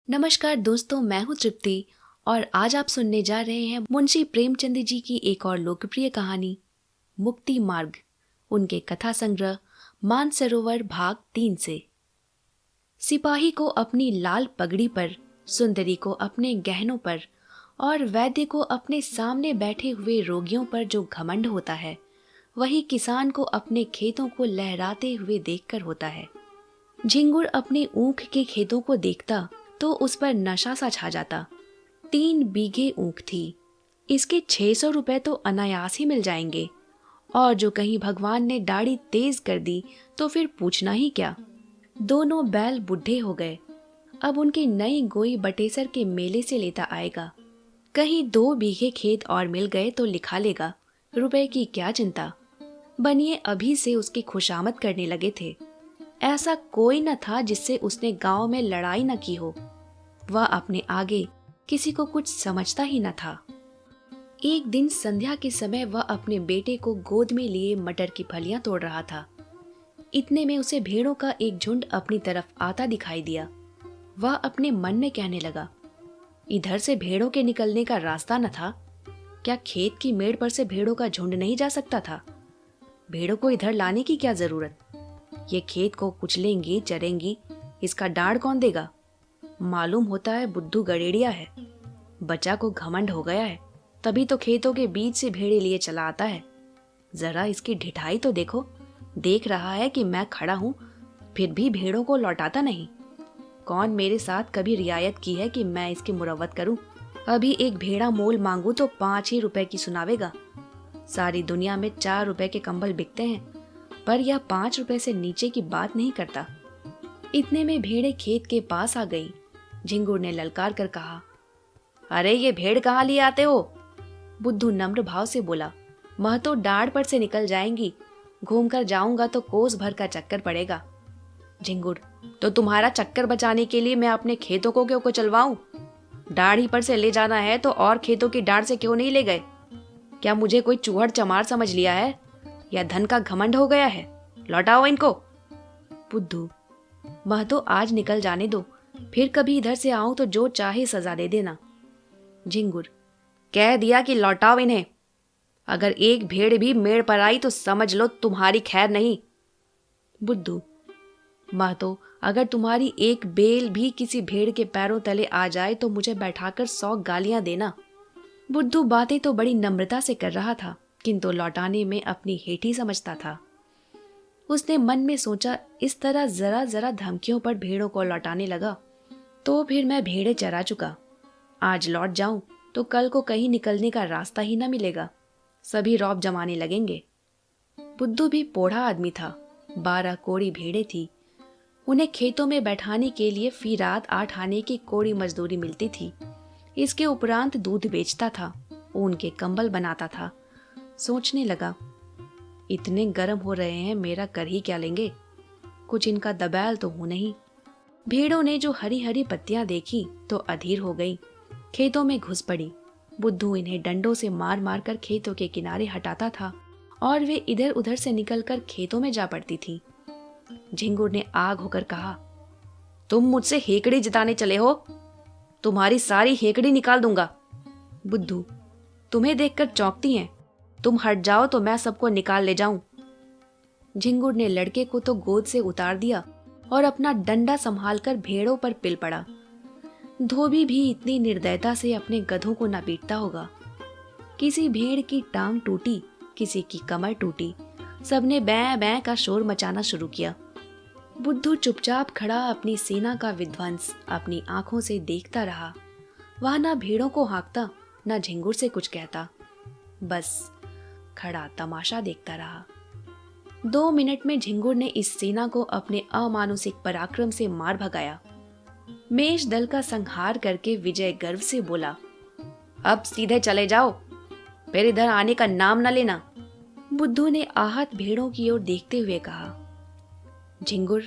नमस्कार दोस्तों, मैं हूँ तृप्ति और आज आप सुनने जा रहे हैं मुंशी प्रेमचंद जी की एक और लोकप्रिय कहानी मुक्ति मार्ग, उनके कथा संग्रह मानसरोवर भाग 3 से। सिपाही को अपनी लाल पगड़ी पर, सुंदरी को अपने गहनों पर और वैद्य को अपने सामने बैठे हुए रोगियों पर जो घमंड होता है, वही किसान को अपने खेतों को लहराते हुए देखकर होता है। झिंगुर अपने ऊख के खेतों को देखता तो उस पर नशा सा छा जाता। 3 बीघे ऊख थी, इसके 600 रुपए तो अनायास ही मिल जाएंगे, और जो कहीं भगवान ने दाढ़ी तेज कर दी तो फिर पूछना ही क्या। दोनों बैल बुढ़े हो गए, अब उनकी नई गोई बटेसर के मेले से लेता आएगा। कहीं 2 बीघे खेत और मिल गए तो लिखा लेगा, रुपए की क्या चिंता। बनिए अभी से उसकी खुशामद करने लगे थे। ऐसा कोई न था जिससे उसने गांव में लड़ाई न की हो। वह अपने आगे किसी को कुछ समझता ही न था। एक दिन संध्या के समय वह अपने बेटे को गोद में लिए मटर की फलियां तोड़ रहा था। इतने में उसे भेड़ों का एक झुंड अपनी तरफ आता दिखाई दिया। वह अपने मन में कहने लगा, इधर से भेड़ों के निकलने का रास्ता न था क्या? खेत की मेड़ पर से भेड़ों का झुंड नहीं जा सकता था? भेड़ों को इधर लाने की क्या जरूरत? ये खेत को कुचलेंगी, चरेंगी, इसका डाढ़ कौन देगा? मालूम होता है बुद्धू गड़ेड़िया है। बच्चा को घमंड हो गया है, तभी तो खेतों के बीच से भेड़े लिए चला आता है। जरा इसकी ढिठाई तो देखो, देख रहा है कि मैं खड़ा हूं, फिर भी भेड़ों को लौटाता नहीं। कौन मेरे साथ कभी रियायत की है कि मैं इसकी मुरव्वत करूं? अभी एक भेड़ा मोल मांगू तो 5 ही रुपए की सुनावेगा। सारी दुनिया में 4 रुपए के कंबल बिकते हैं, पर यह 5 रुपए से नीचे की बात नहीं करता। इतने में भेड़े खेत के पास आ गई। झिंगुर ने ललकार कर कहा, अरे ये भेड़ कहाँ लिए आते हो? बुद्धू नम्र भाव से बोला, महतो डाढ़ पर से निकल जाएंगी, घूमकर जाऊंगा तो कोस भर का चक्कर पड़ेगा। झिंगुर, तो तुम्हारा चक्कर बचाने के लिए मैं अपने खेतों को क्यों चलवाऊं? दाढ़ी पर से ले जाना है तो और खेतों की डाढ़ से क्यों नहीं ले गए? क्या मुझे कोई चूहड़ चमार समझ लिया है, या धन का घमंड हो गया है? लौटाओ इनको। बुद्धू, महतो आज निकल जाने दो, फिर कभी इधर से आऊं तो जो चाहे सजा दे देना। झिंगुर, कह दिया कि लौटाओ इन्हें। अगर एक भेड़ भी मेड़ पर आई तो समझ लो तुम्हारी खैर नहीं। बुद्धू, महतो अगर तुम्हारी एक बेल भी किसी भेड़ के पैरों तले आ जाए तो मुझे बैठाकर 100 गालियां देना। बुद्धू बातें तो बड़ी नम्रता से कर रहा था, किंतु लौटाने में अपनी हेठी समझता था। उसने मन में सोचा, इस तरह जरा जरा धमकियों पर भेड़ों को लौटाने लगा तो फिर मैं भेड़े चरा चुका। आज लौट जाऊं तो कल को कहीं निकलने का रास्ता ही न मिलेगा। सभी रौब जमाने लगेंगे। बुद्धू भी पोढ़ा आदमी था। 12 कोड़ी भेड़े थी। उन्हें खेतों में बैठाने के लिए फी रात 8 आने की कोड़ी मजदूरी मिलती थी। इसके उपरांत दूध बेचता था, ऊन के कंबल बनाता था। सोचने लगा, इतने गर्म हो रहे हैं, मेरा कर ही क्या लेंगे? कुछ इनका दबैल तो हूं नहीं। भेड़ों ने जो हरी हरी पत्तियां देखी तो अधीर हो गई, खेतों में घुस पड़ी। बुद्धू इन्हें डंडों से मार मार कर खेतों के किनारे हटाता था और वे इधर उधर से निकलकर खेतों में जा पड़ती थी। झिंगुर ने आग होकर कहा, तुम मुझसे हेकड़ी जिताने चले हो? तुम्हारी सारी हेकड़ी निकाल दूंगा। बुद्धू, तुम्हें देखकर चौंकती हैं, तुम हट जाओ तो मैं सबको निकाल ले जाऊं। झिंगुर ने लड़के को तो गोद से उतार दिया और अपना डंडा संभालकर भेड़ों पर पिल पड़ा। धोबी भी इतनी निर्दयता से अपने गधों को न पीटता होगा। किसी भेड़ की टांग टूटी, किसी की कमर टूटी, सबने बैं बैं का शोर मचाना शुरू किया। बुद्धू चुपचाप खड़ा अपनी सेना का विध्वंस अपनी आंखों से देखता रहा। वह न भेड़ों को हाँकता, न झिंगुर से कुछ कहता, बस खड़ा तमाशा देखता रहा। 2 मिनट में झिंगुर ने इस सेना को अपने अमानुषिक पराक्रम से मार भगाया। मेष दल का संहार करके विजय गर्व से बोला, अब सीधे चले जाओ, फिर इधर आने का नाम न लेना। बुद्धू ने आहत भेड़ों की ओर देखते हुए कहा, झिंगुर,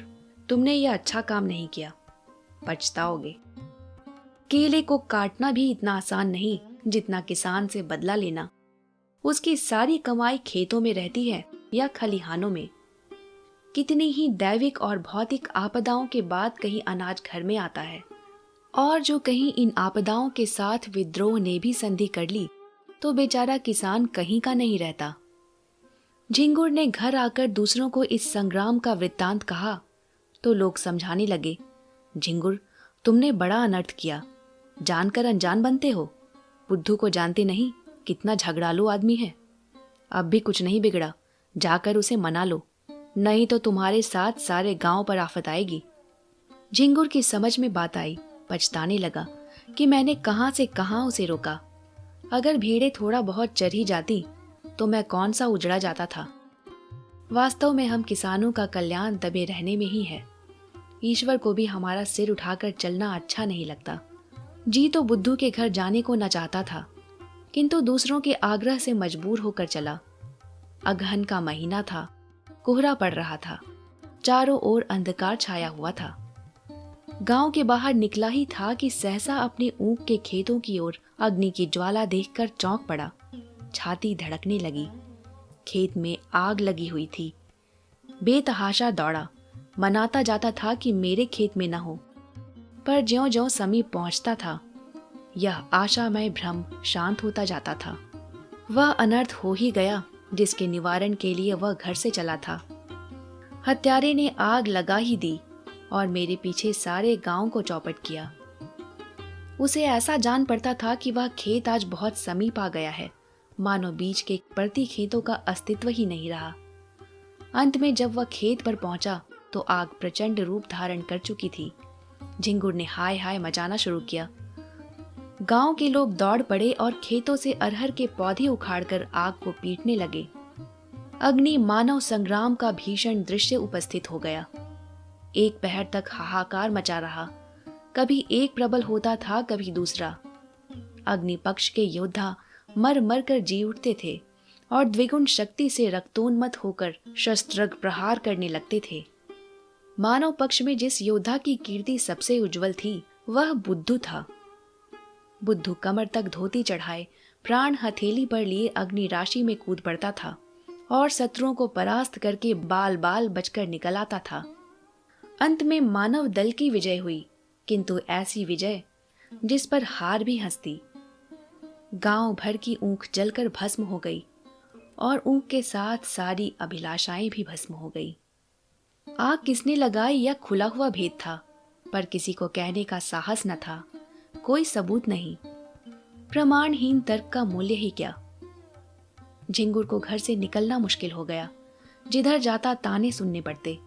तुमने यह अच्छा काम नहीं किया, पछताओगे। केले को काटना भी इतना आसान नहीं जितना किसान से बदला लेना। उसकी सारी कमाई खेतों में रहती है या खलिहानों में। कितनी ही दैविक और भौतिक आपदाओं के बाद कहीं अनाज घर में आता है और जो कहीं इन आपदाओं के साथ विद्रोह ने भी संधि कर ली तो बेचारा किसान कहीं का नहीं रहता। झिंगुर ने घर आकर दूसरों को इस संग्राम का वृत्तांत कहा तो लोग समझाने लगे, झिंगुर तुमने बड़ा अनर्थ किया, जानकर अनजान बनते हो। बुद्धू को जानते नहीं कितना झगड़ालू आदमी है। अब भी कुछ नहीं बिगड़ा, जाकर उसे मना लो, नहीं तो तुम्हारे साथ सारे गांव पर आफत आएगी। झिंगुर की समझ में बात आई, पछताने लगा कि मैंने कहां से कहां उसे रोका। अगर भेड़ें थोड़ा बहुत चर ही जाती तो मैं कौन सा उजड़ा जाता था। वास्तव में हम किसानों का कल्याण दबे रहने में ही है। ईश्वर को भी हमारा सिर उठाकर चलना अच्छा नहीं लगता। जी तो बुद्धू के घर जाने को न चाहता था, किंतु दूसरों के आग्रह से मजबूर होकर चला। अगहन का महीना था, कोहरा पड़ रहा था, चारों ओर अंधकार छाया हुआ था। गांव के बाहर निकला ही था कि सहसा अपने ऊख के खेतों की ओर अग्नि की ज्वाला देखकर चौंक पड़ा। छाती धड़कने लगी। खेत में आग लगी हुई थी। बेतहाशा दौड़ा, मनाता जाता था कि मेरे खेत में न हो, पर ज्यों-ज्यों समीप पहुंचता था यह आशामय भ्रम शांत होता जाता था। वह अनर्थ हो ही गया जिसके निवारण के लिए वह घर से चला था। हत्यारे ने आग लगा ही दी और मेरे पीछे सारे गांव को चौपट किया। उसे ऐसा जान पड़ता था कि वह खेत आज बहुत समीप आ गया है, मानो बीच के प्रति खेतों का अस्तित्व ही नहीं रहा। अंत में जब वह खेत पर पहुंचा तो आग प्रचंड रूप धारण कर चुकी थी। झिंगुर ने हाय हाय मचाना शुरू किया। गांव के लोग दौड़ पड़े और खेतों से अरहर के पौधे उखाड़कर आग को पीटने लगे। अग्नि मानव संग्राम का भीषण दृश्य उपस्थित हो गया। एक पहर तक हाहाकार मचा रहा। कभी एक प्रबल होता था, कभी दूसरा। अग्नि पक्ष के योद्धा मर मर कर जी उठते थे और द्विगुण शक्ति से रक्तोन्मत्त होकर शस्त्रग प्रहार करने लगते थे। मानव पक्ष में जिस योद्धा की कीर्ति सबसे उज्जवल थी वह बुद्धू था। बुद्धू कमर तक धोती चढ़ाए प्राण हथेली पर लिए अग्नि राशि में कूद पड़ता था और शत्रुओं को परास्त करके बाल बाल बचकर निकल आता था। अंत में मानव दल की विजय हुई, किंतु ऐसी विजय जिस पर हार भी हंसती। गांव भर की ऊख जलकर भस्म हो गई और ऊख के साथ सारी अभिलाषाएं भी भस्म हो गई। आग किसने लगाई यह खुला हुआ भेद था, पर किसी को कहने का साहस न था। कोई सबूत नहीं। प्रमाणहीन तर्क का मूल्य ही क्या। झिंगुर को घर से निकलना मुश्किल हो गया। जिधर जाता ताने सुनने पड़ते।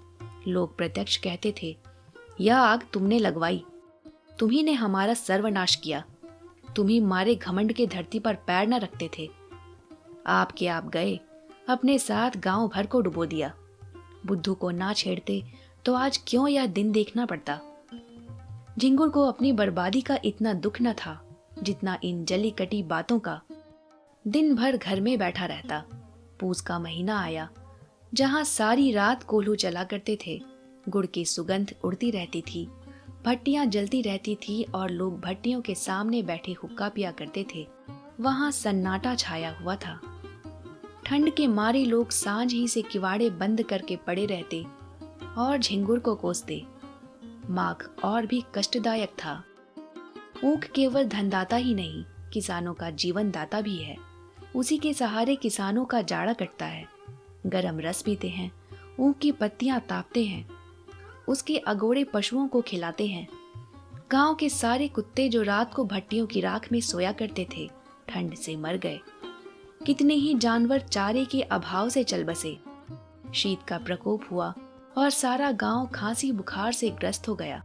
लोग प्रत्यक्ष कहते थे, यह आग तुमने लगवाई, तुम्ही ने हमारा सर्वनाश किया, तुम्ही मारे घमंड के धरती पर पैर न रखते थे। आपके आप गए, अपने साथ गांव भर को डुबो दिया। बुद्धू को ना छेड़ते तो आज क्यों यह दिन देखना पड़ता। झिंगुर को अपनी बर्बादी का इतना दुख न था जितना इन जली कटी बातों का। दिन भर घर में बैठा रहता। पूस का महीना आया, जहां सारी रात कोल्हू चला करते थे। गुड़ की सुगंध उड़ती रहती थी, भट्टियां जलती रहती थी और लोग भट्टियों के सामने बैठे हुक्का पिया करते थे। वहां सन्नाटा छाया हुआ था। ठंड के मारे लोग सांझ ही से किवाड़े बंद करके पड़े रहते और झिंगुर को कोसते। माघ और भी कष्टदायक था। ऊख केवल धनदाता ही नहीं, किसानों का जीवन दाता भी है। उसी के सहारे किसानों का जाड़ा कटता है। गरम रस पीते हैं, ऊख की पत्तियां तापते हैं, उसके अगोड़े पशुओं को खिलाते हैं। गांव के सारे कुत्ते जो रात को भट्टियों की राख में सोया करते थे, ठंड से मर गए। कितने ही जानवर चारे के अभाव से चल बसे। शीत का प्रकोप हुआ और सारा गांव खांसी बुखार से ग्रस्त हो गया।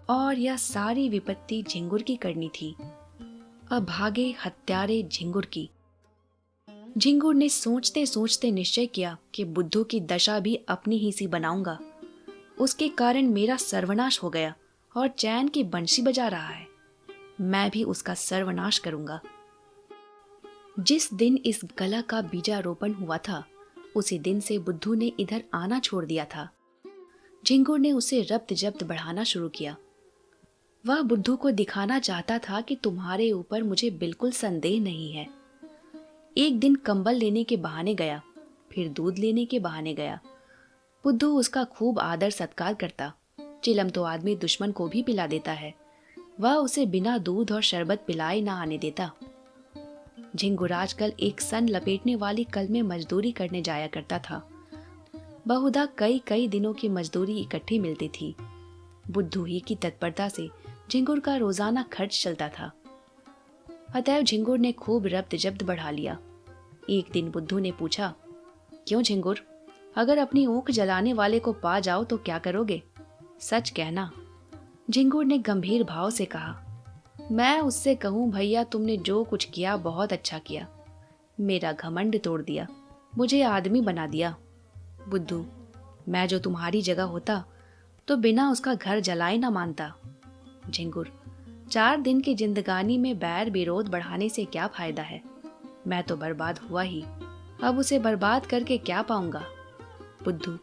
और यह सारी विपत्ति झिंगुर की करनी थी, अभागे हत्यारे झिंगुर की। झिंगुर ने सोचते सोचते निश्चय किया कि बुद्धू की दशा भी अपनी ही सी बनाऊंगा। उसके कारण मेरा सर्वनाश हो गया और चैन की बंशी बजा रहा है। मैं भी उसका सर्वनाश करूंगा। जिस दिन इस कलह का बीजारोपण हुआ था, उसी दिन से बुद्धू ने इधर आना छोड़ दिया था। झिंगुर ने उसे रब्त जब्त बढ़ाना शुरू किया। वह बुद्धू को दिखाना चाहता था कि तुम्हारे ऊपर मुझे बिल्कुल संदेह नहीं है। एक दिन कंबल लेने के बहाने गया, फिर दूध लेने के बहाने गया। बुद्धू उसका खूब आदर सत्कार करता। चिलम तो आदमी दुश्मन को भी पिला देता है, वह उसे बिना दूध और शरबत पिलाए ना आने देता। झिंगुर आजकल एक सन लपेटने वाली कल में मजदूरी करने जाया करता था। बहुधा कई कई दिनों की मजदूरी इकट्ठी मिलती थी। बुद्धू ही की तत्परता से झिंगुर का रोजाना खर्च चलता था। अतएव झिंगुर ने खूब रब्त जब्त बढ़ा लिया। एक दिन बुद्धू ने पूछा, क्यों झिंगुर, अगर अपनी ऊख जलाने वाले को पा जाओ तो क्या करोगे? सच कहना। झिंगुर ने गंभीर भाव से कहा, मैं उससे कहूं, भैया तुमने जो कुछ किया बहुत अच्छा किया, मेरा घमंड तोड़ दिया, मुझे आदमी बना दिया। बुद्धू, मैं जो तुम्हारी जगह होता तो बिना उसका घर जलाए ना मानता। झिंगुर, 4 दिन की जिंदगानी में बैर विरोध बढ़ाने से क्या फायदा है? मैं तो बर्बाद हुआ ही, अब उसे बर्बाद करके क्या पाऊंगा? बुद्धू,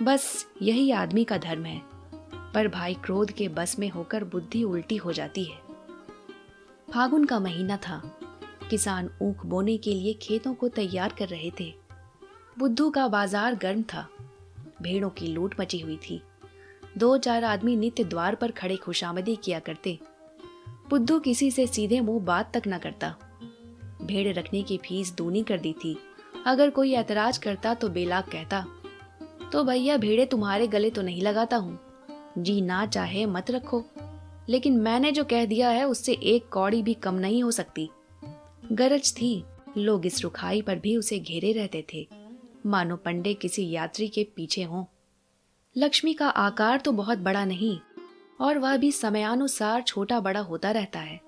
बस यही आदमी का धर्म है। पर भाई क्रोध के बस में होकर बुद्धि उल्टी हो जाती है। फागुन का महीना था। किसान ऊख बोने के लिए खेतों को तैयार कर रहे थे। बुद्धू का बाजार गर्म था। भेड़ों की लूट मची हुई थी। 2-4 आदमी नित्य द्वार पर खड़े खुशामदी किया करते। बुद्धू किसी से सीधे मुंह बात तक न करता। भेड़ रखने की फीस दूनी कर दी थी। अगर कोई ऐतराज करता तो बेलाग कहता, तो भैया भेड़े तुम्हारे गले तो नहीं लगाता हूँ, जी ना चाहे मत रखो, लेकिन मैंने जो कह दिया है उससे एक कौड़ी भी कम नहीं हो सकती। गरज थी। लोग इस रुखाई पर भी उसे घेरे रहते थे, मानो पंडे किसी यात्री के पीछे हों। लक्ष्मी का आकार तो बहुत बड़ा नहीं, और वह भी समयानुसार छोटा बड़ा होता रहता है।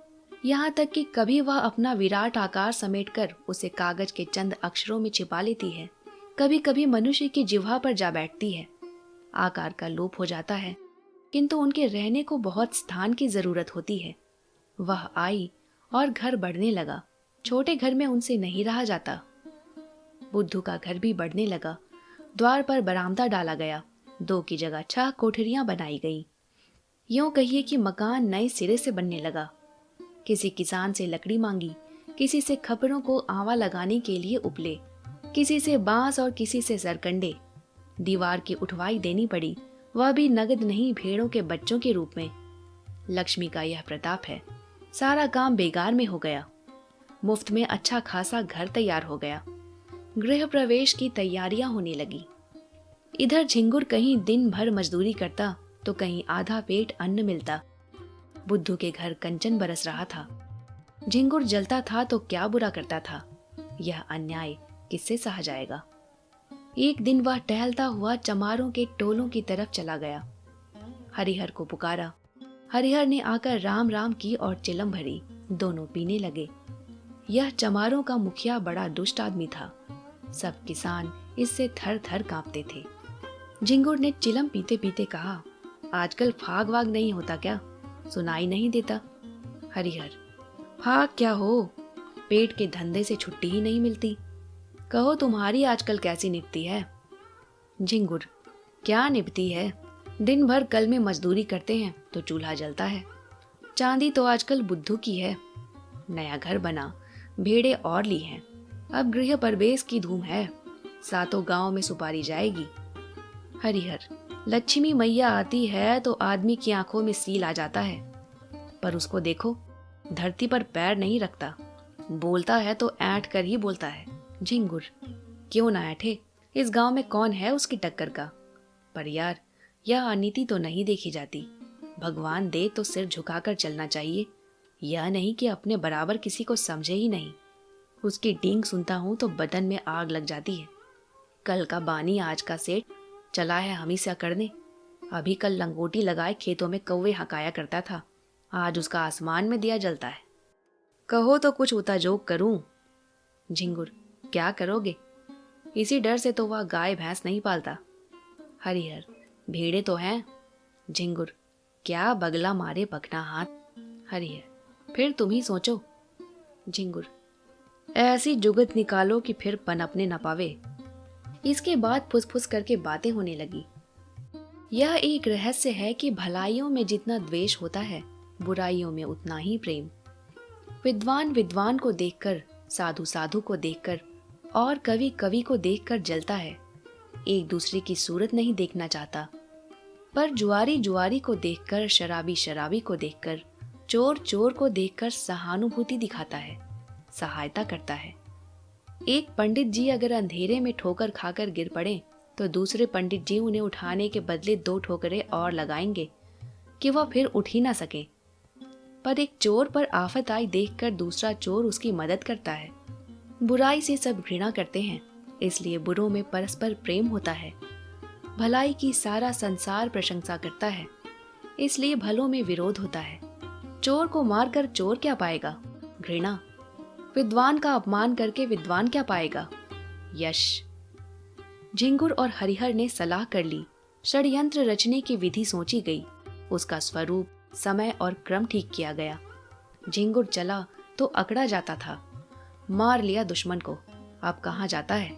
यहाँ तक कि कभी वह अपना विराट आकार समेटकर उसे कागज के चंद अक्षरों में छिपा लेती है। कभी कभी मनुष्य की जिह्वा पर जा बैठती है। आकार का लोप हो जाता है, किंतु उनके रहने को बहुत स्थान की जरूरत होती है। वह आई और घर बढ़ने लगा। छोटे घर में उनसे नहीं रहा जाता। बुद्धू का घर भी बढ़ने लगा। द्वार पर बरामदा डाला गया। 2 की जगह 6 कोठरियां बनाई गई। यूं कहिए कि मकान नए सिरे से बनने लगा। किसी किसान से लकड़ी मांगी, किसी से खपरों को आवा लगाने के लिए उपले, किसी से बांस और किसी से सरकंडे। दीवार की उठवाई देनी पड़ी, वह भी नगद नहीं, भेड़ों के बच्चों के रूप में। लक्ष्मी का यह प्रताप है। सारा काम बेगार में हो गया। मुफ्त में अच्छा खासा घर तैयार हो गया। गृह प्रवेश की तैयारियां होने लगी। इधर झिंगुर कहीं दिन भर मजदूरी करता तो कहीं आधा पेट अन्न मिलता। बुद्धू के घर कंचन बरस रहा था। झिंगुर जलता था तो क्या बुरा करता था। यह अन्याय किससे सहा जाएगा। एक दिन वह टहलता हुआ चमारों के टोलों की तरफ चला गया। हरिहर को पुकारा। हरिहर ने आकर राम राम की और चिलम भरी। दोनों पीने लगे। यह चमारों का मुखिया बड़ा दुष्ट आदमी था। सब किसान इससे थर थर कांपते थे। झिंगुर ने चिलम पीते पीते कहा, आजकल फाग वाग नहीं होता क्या? सुनाई नहीं देता। हरिहर, फाग क्या हो, पेट के धंधे से छुट्टी ही नहीं मिलती। कहो तुम्हारी आजकल कैसी निपटी है? झिंगुर, क्या निपटी है, दिन भर कल में मजदूरी करते हैं तो चूल्हा जलता है। चांदी तो आजकल बुद्धू की है। नया घर बना, भेड़े और ली हैं। अब गृह प्रवेश की धूम है। 7 गांव में सुपारी जाएगी। हरिहर, लक्ष्मी मैया आती है तो आदमी की आंखों में सील आ जाता है, पर उसको देखो, धरती पर पैर नहीं रखता। बोलता है तो ऐंठ कर ही बोलता है। झिंगुर, क्यों ना ऐंठे, इस गांव में कौन है उसकी टक्कर का? पर यार, यह अनीति तो नहीं देखी जाती। भगवान दे तो सिर झुकाकर चलना चाहिए, यह नहीं कि अपने बराबर किसी को समझे ही नहीं। उसकी डींग सुनता हूं तो बदन में आग लग जाती है। कल का बानी आज का सेठ चला है हम ही से अकड़ने। अभी कल लंगोटी लगाए खेतों में कौवे हकाया करता था, आज उसका आसमान में दिया जलता है। कहो तो कुछ उताजोग करूं। झिंगुर, क्या करोगे? इसी डर से तो वह गाय भैंस नहीं पालता। हरिहर, भेड़े तो हैं। झिंगुर, क्या बगला मारे पकना हाथ। हरिहर, फिर तुम ही सोचो। झिंगुर, ऐसी जुगत निकालो कि फिर पनपने न पावे। इसके बाद फुसफुस करके बातें होने लगी। यह एक रहस्य है कि भलाइयों में जितना द्वेष होता है, बुराइयों में उतना ही प्रेम। विद्वान विद्वान को देखकर, साधु साधु को देखकर और कवि कवि को देखकर जलता है। एक दूसरे की सूरत नहीं देखना चाहता। पर जुआरी जुआरी को देखकर, शराबी शराबी को देखकर, चोर चोर को देखकर सहानुभूति दिखाता है, सहायता करता है। एक पंडित जी अगर अंधेरे में ठोकर खाकर गिर पड़े तो दूसरे पंडित जी उन्हें उठाने के बदले 2 ठोकरें और लगाएंगे कि वह फिर उठ ही ना सके। पर एक चोर पर आफत आई देखकर दूसरा चोर उसकी मदद करता है। बुराई से सब घृणा करते हैं, इसलिए बुरों में परस्पर प्रेम होता है। भलाई की सारा संसार प्रशंसा करता है, इसलिए भलों में विरोध होता है। चोर को मारकर चोर क्या पाएगा? घृणा। विद्वान का अपमान करके विद्वान क्या पाएगा? यश। झिंगुर और हरिहर ने सलाह कर ली। षड्यंत्र रचने की विधि सोची गई। उसका स्वरूप, समय और क्रम ठीक किया गया। झिंगुर चला तो अकड़ा जाता था। मार लिया दुश्मन को, अब कहाँ जाता है?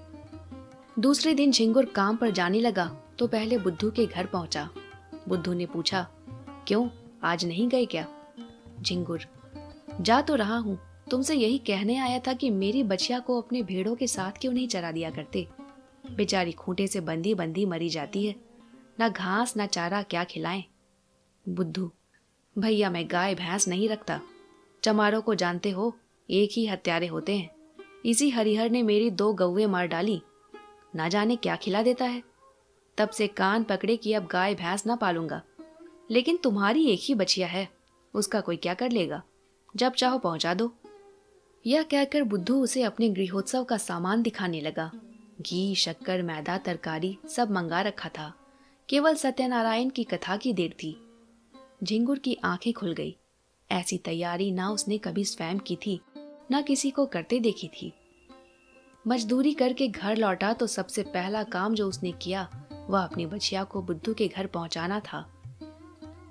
दूसरे दिन झिंगुर काम पर जाने लगा तो पहले बुद्धू के घर पहुंचा। बुद्धू ने पूछा, क्यों, आज नहीं गए क्या? झिंगुर, जा तो रहा हूँ, तुमसे यही कहने आया था कि मेरी बछिया को अपने भेड़ों के साथ क्यों नहीं चरा दिया करते। बेचारी खूंटे से बंधी बंधी मरी जाती है, ना घास ना चारा, क्या खिलाएं? बुद्धू, भैया मैं गाय भैंस नहीं रखता। चमारों को जानते हो, एक ही हत्यारे होते हैं। इसी हरिहर ने मेरी 2 गौवें मार डाली, ना जाने क्या खिला देता है। तब से कान पकड़े कि अब गाय भैंस ना पालूंगा। लेकिन तुम्हारी एक ही बछिया है, उसका कोई क्या कर लेगा? जब चाहो पहुंचा दो। यह कहकर बुद्धू उसे अपने गृहोत्सव का सामान दिखाने लगा। घी, शक्कर, मैदा, तरकारी सब मंगा रखा था। केवल सत्यनारायण की कथा की देर थी। झिंगुर की आंखें खुल गई। ऐसी तैयारी ना उसने कभी स्वयं की थी, ना किसी को करते देखी थी। मजदूरी करके घर लौटा तो सबसे पहला काम जो उसने किया वह अपनी बछिया को बुद्धू के घर पहुंचाना था।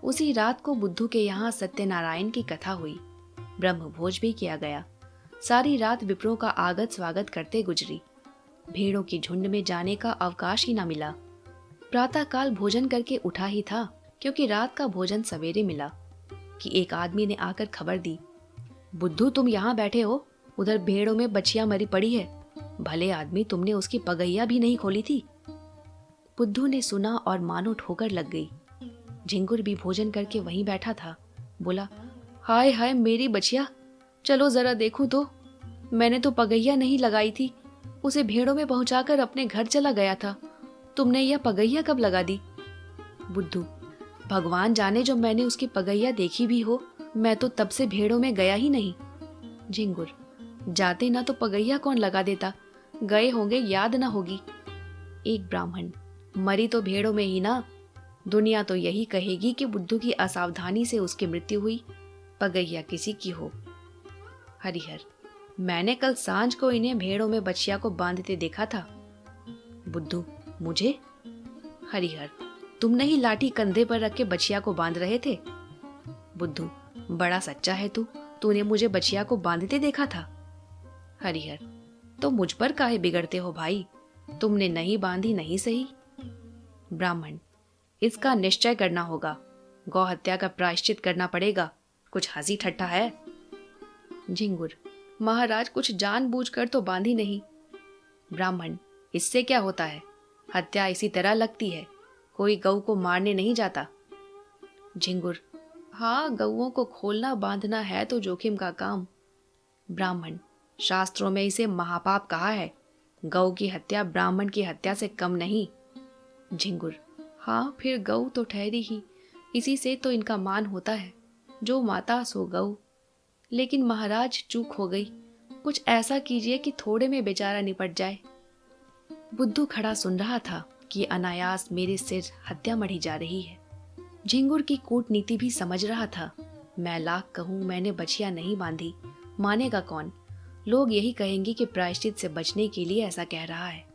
उसी रात को बुद्धू के यहाँ सत्यनारायण की कथा हुई। ब्रह्म भोज भी किया गया। सारी रात विप्रों का आगत स्वागत करते गुजरी। भेड़ों की झुंड में जाने का अवकाश ही न मिला। प्रातः काल भोजन करके उठा ही था, क्योंकि रात का भोजन सवेरे मिला, कि एक आदमी ने आकर खबर दी, बुद्धू तुम यहाँ बैठे हो, उधर भेड़ों में बछिया मरी पड़ी है। भले आदमी, तुमने उसकी पगैया भी नहीं खोली थी। बुद्धू ने सुना और मानो ठोकर लग गई। झिंगुर भी भोजन करके वहीं बैठा था। बोला, हाय हाय मेरी बछिया, चलो जरा देखूं तो। मैंने तो पगैया नहीं लगाई थी, उसे भेड़ों में पहुंचाकर अपने घर चला गया था। तुमने यह पगैया कब लगा दी? बुद्धू, भगवान जाने जो मैंने उसकी पगैया देखी भी हो, मैं तो तब से भेड़ों में गया ही नहीं। झिंगुर, जाते ना तो पगैया कौन लगा देता, गए होंगे, याद ना होगी। एक ब्राह्मण, मरी तो भेड़ों में ही ना। दुनिया तो यही कहेगी कि बुद्धू की असावधानी से उसकी मृत्यु हुई, पगैया किसी की हो। हरिहर, मैंने कल सांझ को इन्हें भेड़ों में बछिया को बांधते देखा था। बुद्धू, मुझे? हरिहर, तुम नहीं लाठी कंधे पर रख के बछिया को बांध रहे थे? बुद्धू, बड़ा सच्चा है तूने मुझे बछिया को बांधते देखा था। हरिहर, तो मुझ पर काहे बिगड़ते हो भाई, तुमने नहीं बांधी नहीं सही। ब्राह्मण, इसका निश्चय करना होगा, गौ हत्या का प्रायश्चित करना पड़ेगा, कुछ हंसी ठट्ठा है। झिंगुर, महाराज कुछ जानबूझकर तो बांधी नहीं। ब्राह्मण, इससे क्या होता है, हत्या इसी तरह लगती है, कोई गऊ को मारने नहीं जाता। झिंगुर, हाँ, गऊओं को खोलना बांधना है तो जोखिम का काम। ब्राह्मण, शास्त्रों में इसे महापाप कहा है, गऊ की हत्या ब्राह्मण की हत्या से कम नहीं। झिंगुर, हाँ, फिर गऊ तो ठहरी ही, इसी से तो इनका मान होता है, जो माता सो गऊ। लेकिन महाराज चूक हो गई, कुछ ऐसा कीजिए कि थोड़े में बेचारा निपट जाए। बुद्धू खड़ा सुन रहा था कि अनायास मेरे सिर हत्या मढ़ी जा रही है। झिंगुर की कूटनीति भी समझ रहा था। मैं लाख कहूं मैंने बछिया नहीं बांधी, मानेगा कौन? लोग यही कहेंगे कि प्रायश्चित से बचने के लिए ऐसा कह रहा है।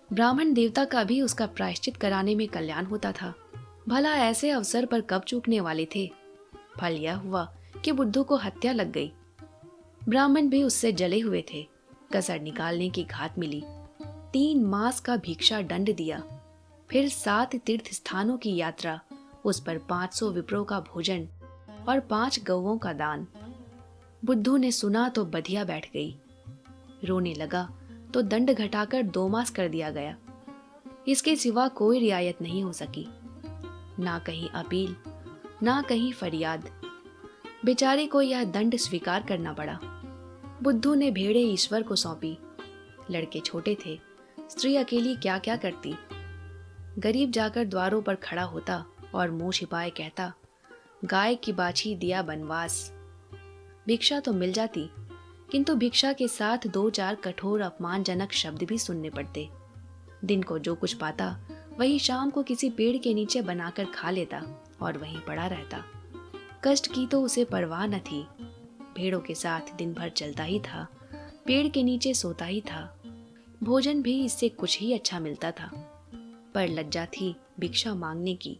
ब्राह्मण देवता का भी उसका प्रायश्चित कराने में कल्याण होता था। भला ऐसे अवसर पर कब चूकने वाले थे? फल यह हुआ कि बुद्धू को हत्या लग गई। ब्राह्मण भी उससे जले हुए थे। कसर निकालने की घात मिली। 3 मास का भिक्षा दंड दिया, फिर 7 तीर्थ स्थानों की यात्रा, उस पर 500 विप्रों का भोजन और 5 गौओं का दान। बुद्धू ने सुना तो बधिया बैठ गई। रोने लगा तो दंड घटाकर 2 मास कर दिया गया। इसके सिवा कोई रियायत नहीं हो सकी, ना कहीं अपील, ना कहीं फरियाद। बेचारे को यह दंड स्वीकार करना पड़ा। बुद्धू ने भेड़ें ईश्वर को सौंपी। लड़के छोटे थे, स्त्री अकेली क्या क्या करती। गरीब जाकर द्वारों पर खड़ा होता और मुंह छिपाए कहता, गाय की बाछी दिया बनवास। भिक्षा तो मिल जाती, किंतु भिक्षा के साथ 2-4 कठोर अपमानजनक शब्द भी सुनने पड़ते। दिन को जो कुछ पाता वही शाम को किसी पेड़ के नीचे बनाकर खा लेता और वहीं पड़ा रहता। कष्ट की तो उसे परवाह न थी। भेड़ों के साथ दिन भर चलता ही था, पेड़ के नीचे सोता ही था। भोजन भी इससे कुछ ही अच्छा मिलता था, पर लज्जा थी भिक्षा मांगने की।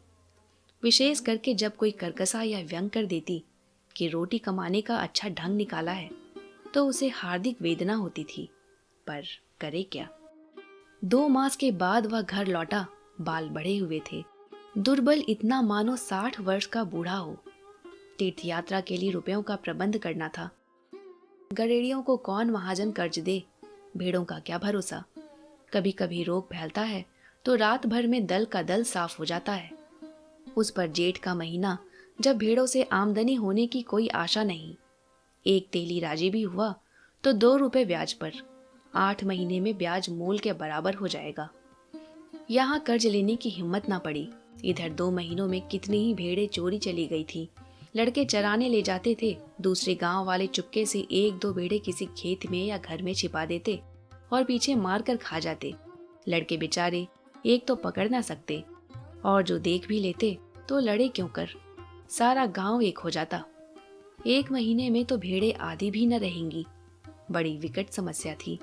विशेष करके जब कोई करकसा या व्यंग कर देती कि रोटी कमाने का अच्छा ढंग निकाला है, तो उसे हार्दिक वेदना होती थी। पर करे क्या। 2 मास के बाद वह घर लौटा। बाल बढ़े हुए थे, दुर्बल इतना मानो 60 वर्ष का बूढ़ा हो। तीर्थ यात्रा के लिए रुपयों का प्रबंध करना था। गड़ेड़ियों को कौन महाजन कर्ज दे, भेड़ों का क्या भरोसा। कभी कभी रोग फैलता है तो रात भर में दल का दल साफ हो जाता है। उस पर जेठ का महीना, जब भेड़ों से आमदनी होने की कोई आशा नहीं। एक तेली राजी भी हुआ तो 2 रुपए ब्याज पर। 8 महीने में ब्याज मूल के बराबर हो जाएगा। यहाँ कर्ज लेने की हिम्मत ना पड़ी। इधर 2 महीनों में कितनी ही भेड़ें चोरी चली गई थी। लड़के चराने ले जाते थे, दूसरे गांव वाले चुपके से 1-2 भेड़ें किसी खेत में या घर में छिपा देते और पीछे मार कर खा जाते। लड़के बेचारे एक तो पकड़ ना सकते, और जो देख भी लेते तो लड़े क्यों कर। सारा गांव एक हो जाता। 1 महीने में तो भेड़ें आधी भी न रहेंगी। बड़ी विकट समस्या थी।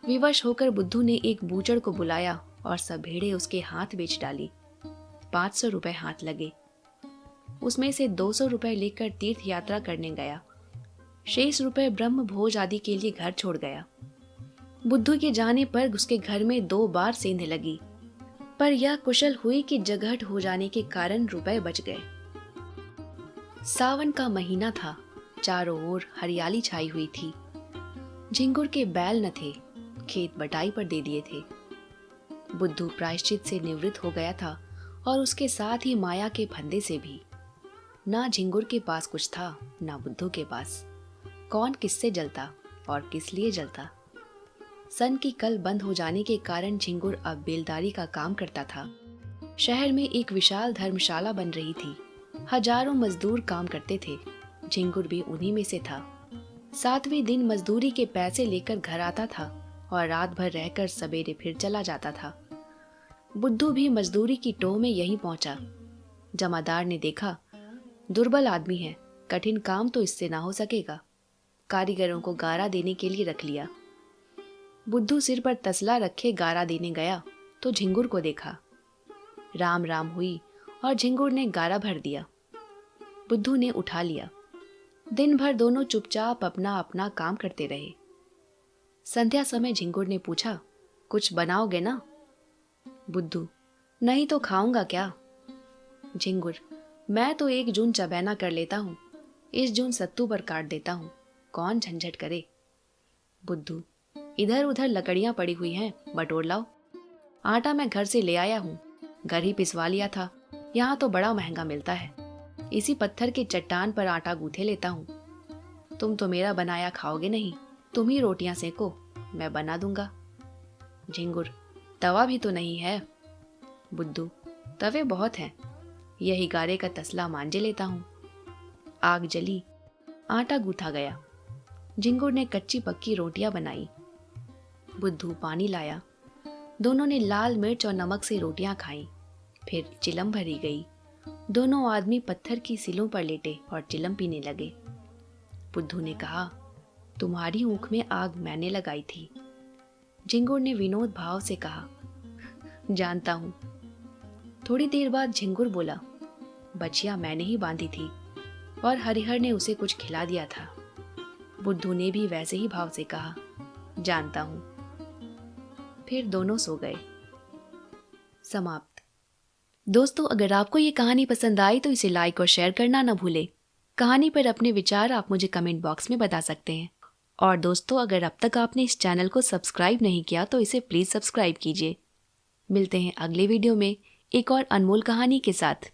विवश होकर बुद्धू ने एक बूचड़ को बुलाया और सब भेड़ें उसके हाथ बेच डाली। 500 रुपए हाथ लगे। उसमें से 200 रुपए लेकर तीर्थ यात्रा करने गया। शेष रुपए ब्रह्म भोज आदि के लिए घर छोड़ गया। बुद्धू के जाने पर उसके घर में 2 बार सेंध लगी, पर यह कुशल हुई कि जगहट हो जाने के कारण रुपए बच गए। सावन का महीना था। चारों ओर हरियाली छाई हुई थी। झिंगुर के बैल न थे, खेत बटाई पर दे दिए थे। बुद्धू प्रायश्चित से निवृत्त हो गया था और उसके साथ ही माया के फंदे से भी। ना झिंगुर के पास कुछ था, ना बुद्धू के पास। कौन किससे जलता और किस लिए जलता। सन की कल बंद हो जाने के कारण झिंगुर अब बेलदारी का काम करता था। शहर में एक विशाल धर्मशाला बन रही थी। हजारों मजदूर काम करते थे। झिंगुर भी उन्हीं में से था। 7वें दिन मजदूरी के पैसे लेकर घर आता था और रात भर रहकर सवेरे फिर चला जाता था। बुद्धू भी मजदूरी की टोह में यहीं पहुंचा। जमादार ने देखा, दुर्बल आदमी है, कठिन काम तो इससे ना हो सकेगा। कारीगरों को गारा देने के लिए रख लिया। बुद्धू सिर पर तसला रखे गारा देने गया तो झिंगुर को देखा। राम राम हुई और झिंगुर ने गारा भर दिया। बुद्धू ने उठा लिया। दिन भर दोनों चुपचाप अपना अपना काम करते रहे। संध्या समय झिंगुर ने पूछा, कुछ बनाओगे ना? बुद्धू, नहीं तो खाऊंगा क्या? झिंगुर, मैं तो 1 जून चबैना कर लेता हूँ। इस जून सत्तू पर काट देता हूँ, कौन झंझट करे। बुद्धू, इधर उधर लकड़ियां पड़ी हुई हैं, बटोर लाओ। आटा मैं घर से ले आया हूँ, घर ही पिसवा लिया था। यहाँ तो बड़ा महंगा मिलता है। इसी पत्थर के चट्टान पर आटा गूंथे लेता हूँ। तुम तो मेरा बनाया खाओगे नहीं, तुम ही रोटियां सेको, मैं बना दूंगा। झिंगुर, तवा भी तो नहीं है। बुद्धू, तवे बहुत हैं, यही गारे का तसला मांझे लेता हूँ। आग जली, आटा गूंथा गया। झिंगुर ने कच्ची पक्की रोटियां बनाई। बुद्धू पानी लाया। दोनों ने लाल मिर्च और नमक से रोटियां खाईं। फिर चिलम भरी गई। दोनों आदमी पत्थर की सिलों पर लेटे और चिलम पीने लगे। बुद्धू ने कहा, तुम्हारी ऊख में आग मैंने लगाई थी। झिंगुर ने विनोद भाव से कहा, जानता हूं। थोड़ी देर बाद झिंगुर बोला, बचिया मैंने ही बांधी थी और हरिहर ने उसे कुछ खिला दिया था। बुद्धू ने भी वैसे ही भाव से कहा, जानता हूं। फिर दोनों सो गए। समाप्त। दोस्तों, अगर आपको ये कहानी पसंद आई तो इसे लाइक और शेयर करना ना भूलें। कहानी पर अपने विचार आप मुझे कमेंट बॉक्स में बता सकते हैं। और दोस्तों, अगर अब तक आपने इस चैनल को सब्सक्राइब नहीं किया तो इसे प्लीज सब्सक्राइब कीजिए। मिलते हैं अगले वीडियो में एक और अनमोल कहानी के साथ।